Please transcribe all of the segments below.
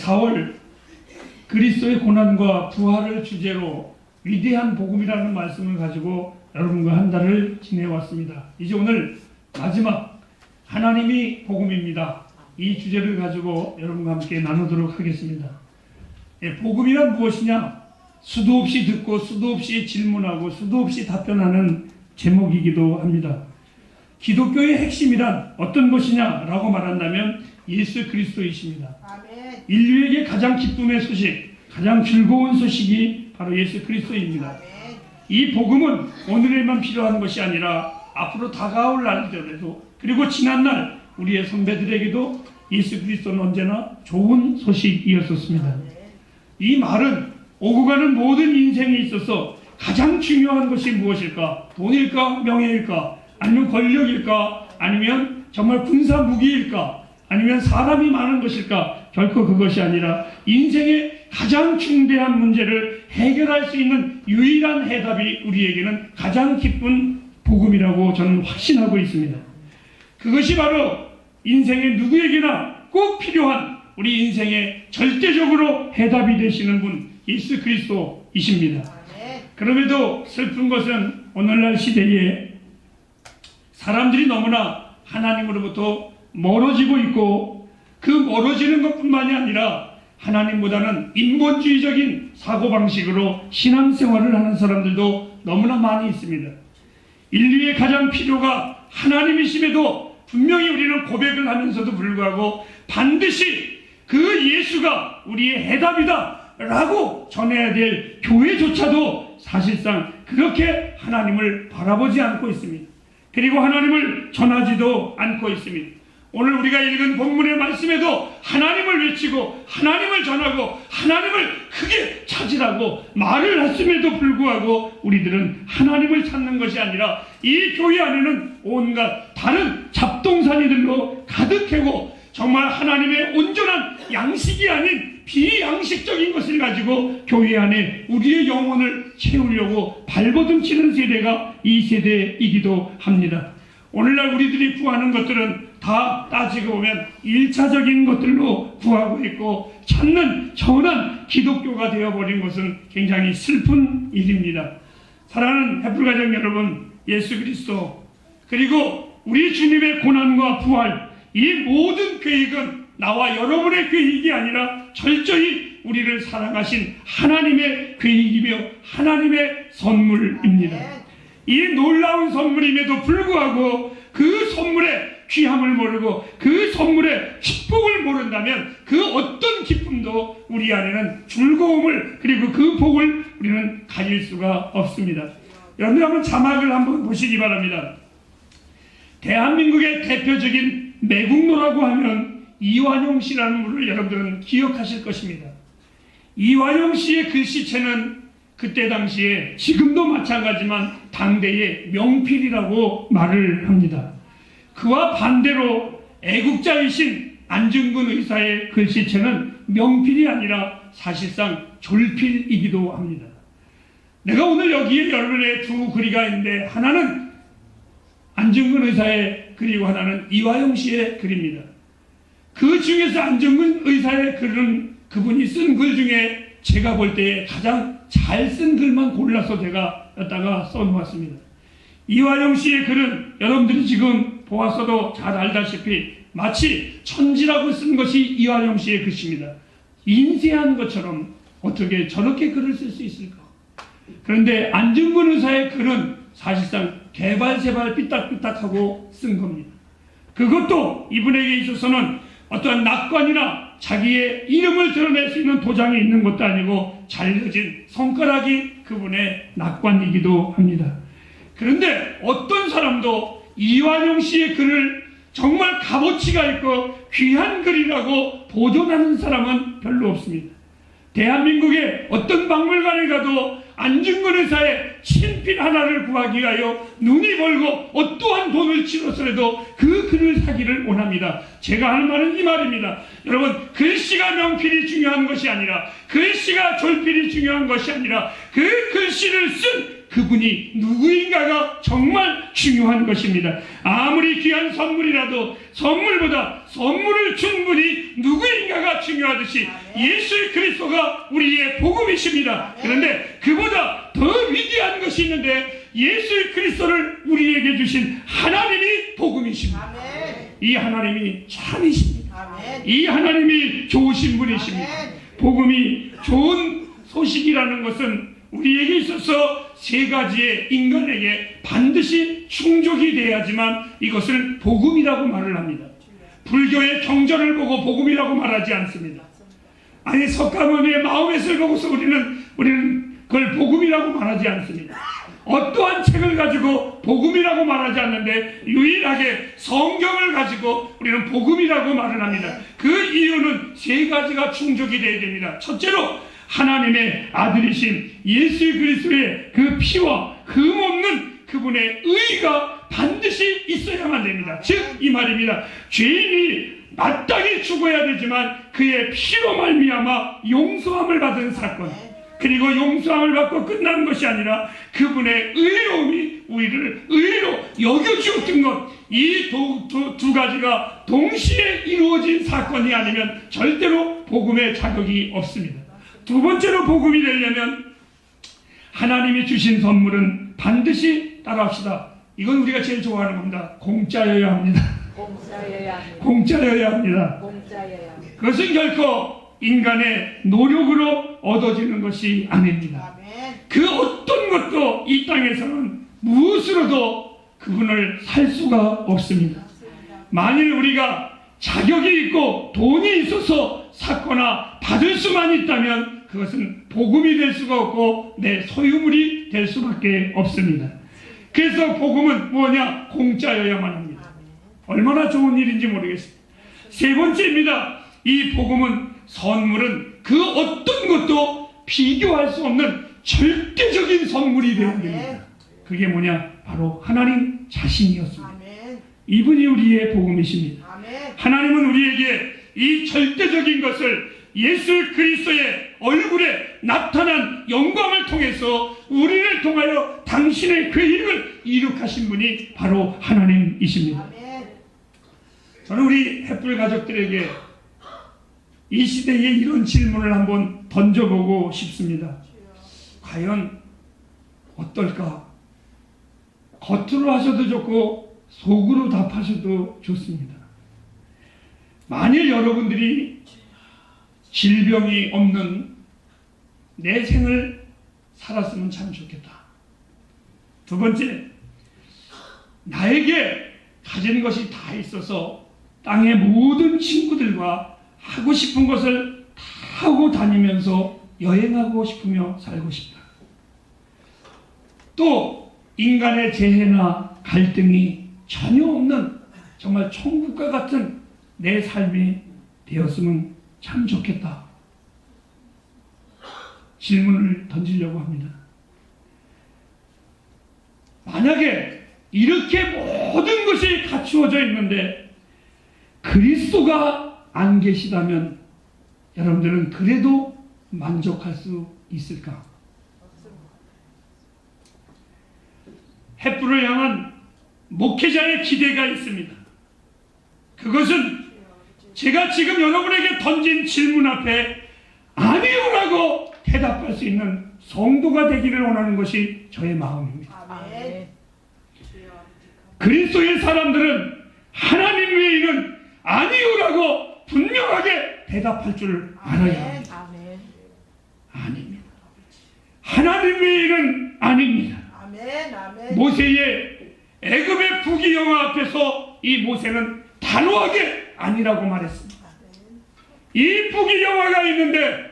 4월 그리스도의 고난과 부활을 주제로 위대한 복음이라는 말씀을 가지고 여러분과 한 달을 지내왔습니다. 이제 오늘 마지막 하나님이 복음입니다. 이 주제를 가지고 여러분과 함께 나누도록 하겠습니다. 복음이란 무엇이냐? 수도 없이 듣고 수도 없이 질문하고 수도 없이 답변하는 제목이기도 합니다. 기독교의 핵심이란 어떤 것이냐라고 말한다면 예수 그리스도이십니다. 아멘. 인류에게 가장 기쁨의 소식, 가장 즐거운 소식이 바로 예수 그리스도입니다. 아멘. 이 복음은 오늘에만 필요한 것이 아니라 앞으로 다가올 날들에도, 그리고 지난날 우리의 선배들에게도 예수 그리스도는 언제나 좋은 소식이었었습니다. 아멘. 이 말은 오고 가는 모든 인생에 있어서 가장 중요한 것이 무엇일까? 돈일까? 명예일까? 아니면 권력일까? 아니면 정말 군사 무기일까? 아니면 사람이 많은 것일까? 결코 그것이 아니라 인생의 가장 중대한 문제를 해결할 수 있는 유일한 해답이 우리에게는 가장 기쁜 복음이라고 저는 확신하고 있습니다. 그것이 바로 인생의 누구에게나 꼭 필요한 우리 인생의 절대적으로 해답이 되시는 분, 예수 그리스도이십니다. 그럼에도 슬픈 것은 오늘날 시대에 사람들이 너무나 하나님으로부터 멀어지고 있고, 그 멀어지는 것뿐만이 아니라 하나님보다는 인본주의적인 사고방식으로 신앙생활을 하는 사람들도 너무나 많이 있습니다. 인류의 가장 필요가 하나님이심에도 분명히 우리는 고백을 하면서도 불구하고 반드시 그 예수가 우리의 해답이다 라고 전해야 될 교회조차도 사실상 그렇게 하나님을 바라보지 않고 있습니다. 그리고 하나님을 전하지도 않고 있습니다. 오늘 우리가 읽은 본문의 말씀에도 하나님을 외치고 하나님을 전하고 하나님을 크게 찾으라고 말을 했음에도 불구하고 우리들은 하나님을 찾는 것이 아니라 이 교회 안에는 온갖 다른 잡동사니들로 가득하고 정말 하나님의 온전한 양식이 아닌 비양식적인 것을 가지고 교회 안에 우리의 영혼을 채우려고 발버둥치는 세대가 이 세대이기도 합니다. 오늘날 우리들이 구하는 것들은 다 따지고 보면 1차적인 것들로 구하고 있고, 찾는 전한 기독교가 되어버린 것은 굉장히 슬픈 일입니다. 사랑하는 햇불가정 여러분, 예수 그리스도 그리고 우리 주님의 고난과 부활, 이 모든 계획은 나와 여러분의 계획이 아니라 철저히 우리를 사랑하신 하나님의 계획이며 하나님의 선물입니다. 이 놀라운 선물임에도 불구하고 그 선물의 귀함을 모르고 그 선물의 축복을 모른다면 그 어떤 기쁨도 우리 안에는 즐거움을, 그리고 그 복을 우리는 가질 수가 없습니다. 여러분 한번 자막을 한번 보시기 바랍니다. 대한민국의 대표적인 매국노라고 하면 이완용 씨라는 분을 여러분들은 기억하실 것입니다. 이완용 씨의 글씨체는 그때 당시에 지금도 마찬가지지만 당대의 명필이라고 말을 합니다. 그와 반대로 애국자이신 안중근 의사의 글씨체는 명필이 아니라 사실상 졸필이기도 합니다. 내가 오늘 여기에 여러분의 두 글이가 있는데, 하나는 안중근 의사의 글이고 하나는 이완용 씨의 글입니다. 그 중에서 안중근 의사의 글은 그분이 쓴 글 중에 제가 볼 때 가장 잘 쓴 글만 골라서 제가 여기다가 써놓았습니다. 이완용 씨의 글은 여러분들이 지금 보았어도 잘 알다시피 마치 천지라고 쓴 것이 이완용 씨의 글씨입니다. 인쇄한 것처럼 어떻게 저렇게 글을 쓸 수 있을까? 그런데 안중근 의사의 글은 사실상 개발세발 삐딱삐딱하고 쓴 겁니다. 그것도 이분에게 있어서는 어떠한 낙관이나 자기의 이름을 드러낼 수 있는 도장이 있는 것도 아니고 잘려진 손가락이 그분의 낙관이기도 합니다. 그런데 어떤 사람도 이완용 씨의 글을 정말 값어치가 있고 귀한 글이라고 보존하는 사람은 별로 없습니다. 대한민국의 어떤 박물관에 가도 안중근 의사의 친필 하나를 구하기 위하여 눈이 멀고 어떠한 돈을 치러서라도 그 글을 사기를 원합니다. 제가 하는 말은 이 말입니다. 여러분, 글씨가 명필이 중요한 것이 아니라, 글씨가 졸필이 중요한 것이 아니라, 그 글씨를 쓴 그 그분이 누구인가가 정말 중요한 것입니다. 아무리 귀한 선물이라도 선물보다 선물을 준 분이 누구인가가 중요하듯이 예수 그리스도가 우리의 복음이십니다. 그런데 그보다 더 위대한 것이 있는데 예수 그리스도를 우리에게 주신 하나님이 복음이십니다. 이 하나님이 참이십니다. 이 하나님이 좋으신 분이십니다. 복음이 좋은 소식이라는 것은 우리에게 있어서 세 가지의 인간에게 반드시 충족이 돼야지만 이것을 복음이라고 말을 합니다. 불교의 경전을 보고 복음이라고 말하지 않습니다. 아니 석가모니의 마음에서 보고서 우리는 그걸 복음이라고 말하지 않습니다. 어떠한 책을 가지고 복음이라고 말하지 않는데 유일하게 성경을 가지고 우리는 복음이라고 말을 합니다. 그 이유는 세 가지가 충족이 되어야 됩니다. 첫째로 하나님의 아들이신 예수 그리스도의 그 피와 흠없는 그분의 의가 반드시 있어야만 됩니다. 즉 이 말입니다. 죄인이 마땅히 죽어야 되지만 그의 피로 말미암아 용서함을 받은 사건, 그리고 용서함을 받고 끝나는 것이 아니라 그분의 의로움이 우리를 의로 여겨주었던 것, 이 두 가지가 동시에 이루어진 사건이 아니면 절대로 복음의 자격이 없습니다. 두 번째로 복음이 되려면 하나님이 주신 선물은 반드시 따라합시다. 이건 우리가 제일 좋아하는 겁니다. 공짜여야 합니다. 공짜여야 합니다. 그것은 결코 인간의 노력으로 얻어지는 것이 아닙니다. 그 어떤 것도 이 땅에서는 무엇으로도 그분을 살 수가 없습니다. 만일 우리가 자격이 있고 돈이 있어서 샀거나 받을 수만 있다면 그것은 복음이 될 수가 없고 내 소유물이 될 수밖에 없습니다. 그래서 복음은 뭐냐? 공짜여야만 합니다. 얼마나 좋은 일인지 모르겠습니다. 세 번째입니다. 이 복음은 선물은 그 어떤 것도 비교할 수 없는 절대적인 선물이 되어야 됩니다. 그게 뭐냐? 바로 하나님 자신이었습니다. 이분이 우리의 복음이십니다. 하나님은 우리에게 이 절대적인 것을 예수 그리스도의 얼굴에 나타난 영광을 통해서 우리를 통하여 당신의 계획을 이룩하신 분이 바로 하나님이십니다. 저는 우리 햇불 가족들에게 이 시대에 이런 질문을 한번 던져보고 싶습니다. 과연 어떨까? 겉으로 하셔도 좋고 속으로 답하셔도 좋습니다. 만일 여러분들이 질병이 없는 내 생을 살았으면 참 좋겠다. 두 번째, 나에게 가진 것이 다 있어서 땅의 모든 친구들과 하고 싶은 것을 다 하고 다니면서 여행하고 싶으며 살고 싶다. 또 인간의 재해나 갈등이 전혀 없는 정말 천국과 같은 내 삶이 되었으면 참 좋겠다. 질문을 던지려고 합니다. 만약에 이렇게 모든 것이 갖추어져 있는데 그리스도가 안 계시다면 여러분들은 그래도 만족할 수 있을까? 햇불을 향한 목회자의 기대가 있습니다. 그것은 제가 지금 여러분에게 던진 질문 앞에 아니요라고 대답할 수 있는 성도가 되기를 원하는 것이 저의 마음입니다. 아멘. 그리스도의 사람들은 하나님 외에는 아니요라고 분명하게 대답할 줄 알아야 합니다. 아멘. 아닙니다. 하나님 외에는 아닙니다. 아멘. 아멘. 모세의 애굽의 부귀영화 앞에서 이 모세는 단호하게 아니라고 말했습니다. 이 부귀영화가 있는데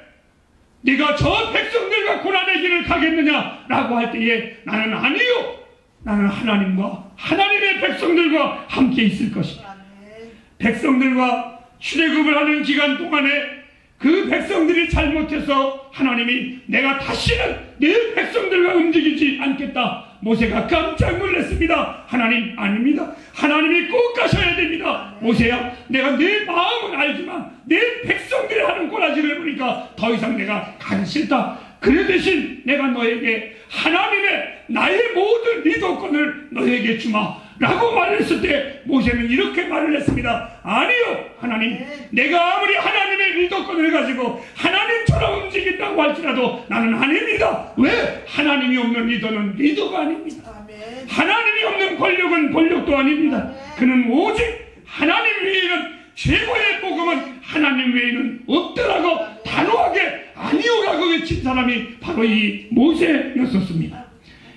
네가 저 백성들과 고난의 길을 가겠느냐라고 할 때에 나는 아니요. 나는 하나님과 하나님의 백성들과 함께 있을 것이다. 백성들과 출애굽을 하는 기간 동안에 그 백성들이 잘못해서 하나님이 내가 다시는 내 백성들과 움직이지 않겠다. 모세가 깜짝 놀랐습니다. 하나님 아닙니다. 하나님이 꼭 가셔야 됩니다. 모세야, 내가 내 마음은 알지만 내 백성들이 하는 꼬라지를 보니까 더 이상 내가 가기 싫다. 그래 대신 내가 너에게 하나님의 나의 모든 리더권을 너에게 주마 라고 말했을 때 모세는 이렇게 말을 했습니다. 아니요 하나님, 내가 아무리 하나님의 리더권을 가지고 하나님처럼 움직인다고 할지라도 나는 아닙니다. 왜? 하나님이 없는 리더는 리더가 아닙니다. 하나님이 없는 권력은 권력도 아닙니다. 그는 오직 하나님 외에는, 최고의 복음은 하나님 외에는 없더라고 단호하게 아니오라고 외친 사람이 바로 이 모세였었습니다.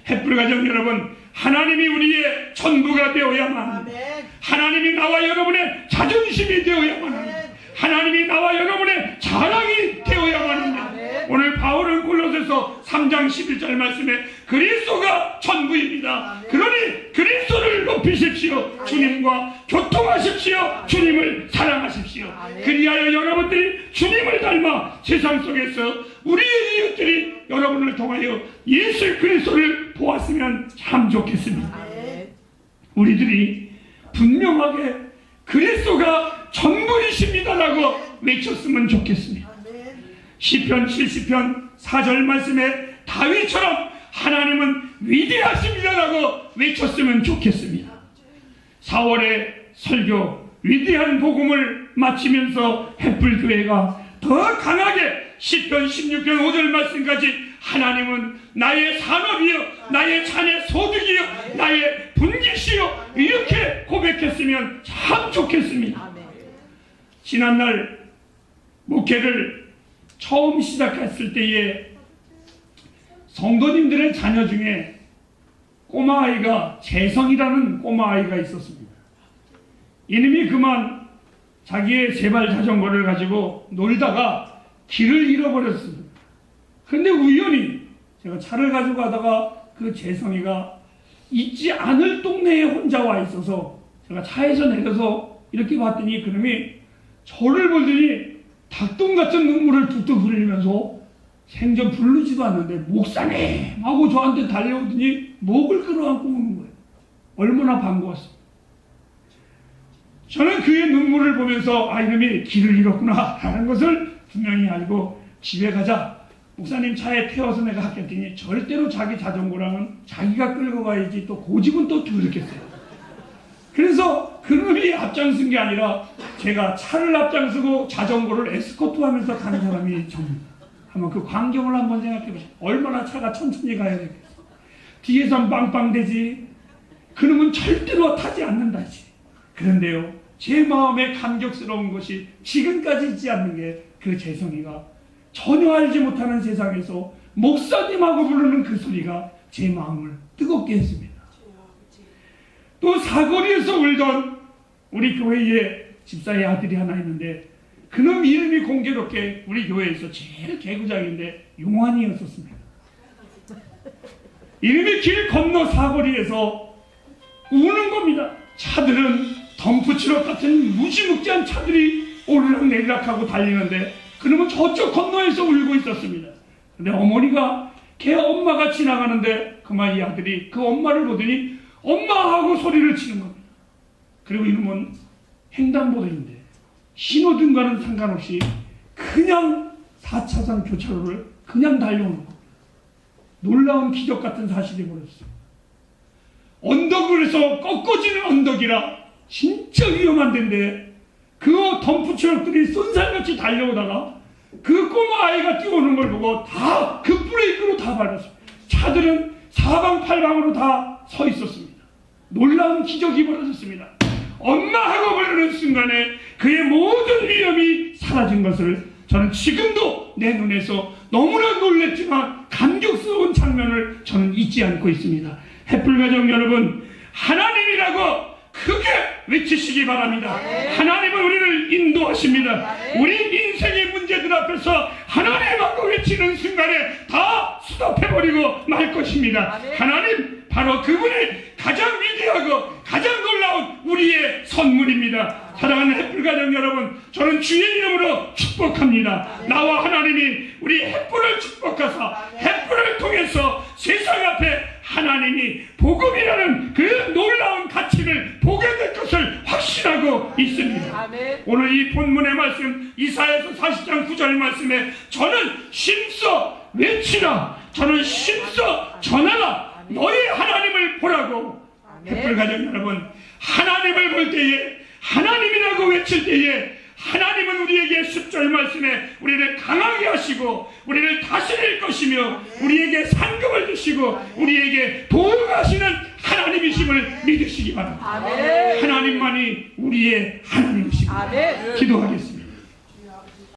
햇불 가정 여러분, 하나님이 우리의 전부가 되어야만 합니다. 하나님이 나와 여러분의 자존심이 되어야만 합니다. 하나님이 나와 여러분의 자랑이 되어야만 합니다. 오늘 바울은 골로새서 3장 11절 말씀에 그리스도가 전부입니다. 그러니 그리스도를 높이십시오. 주님과 교통하십시오. 주님을 사랑하십시오. 그리하여 여러분들이 주님을 닮아 세상 속에서 우리의 이웃들이 여러분을 통하여 예수 그리스도를 보았으면 참 좋겠습니다. 우리들이 분명하게 그리스도가 전부이십니다라고 외쳤으면 좋겠습니다. 시편 70편 4절 말씀에 다윗처럼 하나님은 위대하십니다라고 외쳤으면 좋겠습니다. 4월의 설교 위대한 복음을 마치면서 햇불교회가 더 강하게 시편 16편 5절 말씀까지 하나님은 나의 산업이요 나의 자녀 소득이요 나의 분깃이요 이렇게 고백했으면 참 좋겠습니다. 지난날 목회를 처음 시작했을 때에 성도님들의 자녀 중에 꼬마아이가 재성이라는 꼬마아이가 있었습니다. 이놈이 그만 자기의 세발 자전거를 가지고 놀다가 길을 잃어버렸습니다. 그런데 우연히 제가 차를 가지고 가다가 그 재성이가 있지 않을 동네에 혼자 와 있어서 제가 차에서 내려서 이렇게 봤더니 그놈이 저를 보더니 닭똥 같은 눈물을 뚝뚝 흘리면서 생전 부르지도 않는데 목사님 하고 저한테 달려오더니 목을 끌어안고 우는 거예요. 얼마나 반가웠어요. 저는 그의 눈물을 보면서 아 이놈이 길을 잃었구나 라는 것을 분명히 알고 집에 가자 목사님 차에 태워서 내가 학교했더니 절대로 자기 자전거랑은 자기가 끌고 가야지 또 고집은 또 두렵겠어요. 그래서 그놈이 앞장선 게 아니라 제가 차를 앞장서고 자전거를 에스코트하면서 가는 사람이 접니다. 한번 그 광경을 한번 생각해 보세요. 얼마나 차가 천천히 가야 되겠어. 뒤에선 빵빵대지. 그놈은 절대로 타지 않는다지. 그런데요, 제 마음에 감격스러운 것이 지금까지 잊지 않는 게 그 재성이가 전혀 알지 못하는 세상에서 목사님하고 부르는 그 소리가 제 마음을 뜨겁게 했습니다. 또 사거리에서 울던 우리 교회에 집사의 아들이 하나 있는데 그놈 이름이 공교롭게 우리 교회에서 제일 개구장인데 용환이었었습니다. 이름이 길 건너 사거리에서 우는 겁니다. 차들은 덤프트럭 같은 무지묵지한 차들이 오르락내리락하고 달리는데 그놈은 저쪽 건너에서 울고 있었습니다. 근데 어머니가 걔 엄마가 지나가는데 그만 이 아들이 그 엄마를 보더니 엄마 하고 소리를 치는 겁니다. 그리고 이놈은 횡단보도인데 신호등과는 상관없이 그냥 4차선 교차로를 그냥 달려오는 겁니다. 놀라운 기적 같은 사실이 벌어졌어요. 언덕에서 꺾어지는 언덕이라 진짜 위험한 데인데 그 덤프트럭들이 쏜살같이 달려오다가 그 꼬마 아이가 뛰어오는 걸 보고 다 그 브레이크로 다 밟았어요. 차들은 사방팔방으로 다 서 있었습니다. 놀라운 기적이 벌어졌습니다. 엄마하고 부르는 순간에 그의 모든 위험이 사라진 것을 저는 지금도 내 눈에서 너무나 놀랬지만 감격스러운 장면을 저는 잊지 않고 있습니다. 햇불가정 여러분, 하나님이라고 크게 외치시기 바랍니다. 하나님은 우리를 인도하십니다. 우리 인생의 문제들 앞에서 하나님하고 외치는 순간에 다 스톱해버리고 말 것입니다. 하나님, 바로 그분이 가장 위대하고 가장 놀라운 우리의 선물입니다. 사랑하는 햇불가정 여러분, 저는 주의 이름으로 축복합니다. 나와 하나님이 우리 햇불을 축복하사 햇불을 통해서 세상 앞에 하나님이 복음이라는 그 놀라운 가치를 보게 될 것을 확신하고 있습니다. 오늘 이 본문의 말씀 이사야서 40장 9절 말씀에 저는 심써 외치라. 저는 힘써 전하라. 너희 하나님을 보라고. 햇불 가정 여러분, 하나님을 볼 때에, 하나님이라고 외칠 때에 하나님은 우리에게 10절 말씀에 우리를 강하게 하시고 우리를 다스릴 것이며 우리에게 상급을 주시고 우리에게 도움하시는 하나님이심을 믿으시기 바랍니다. 하나님만이 우리의 하나님이십니다. 기도하겠습니다.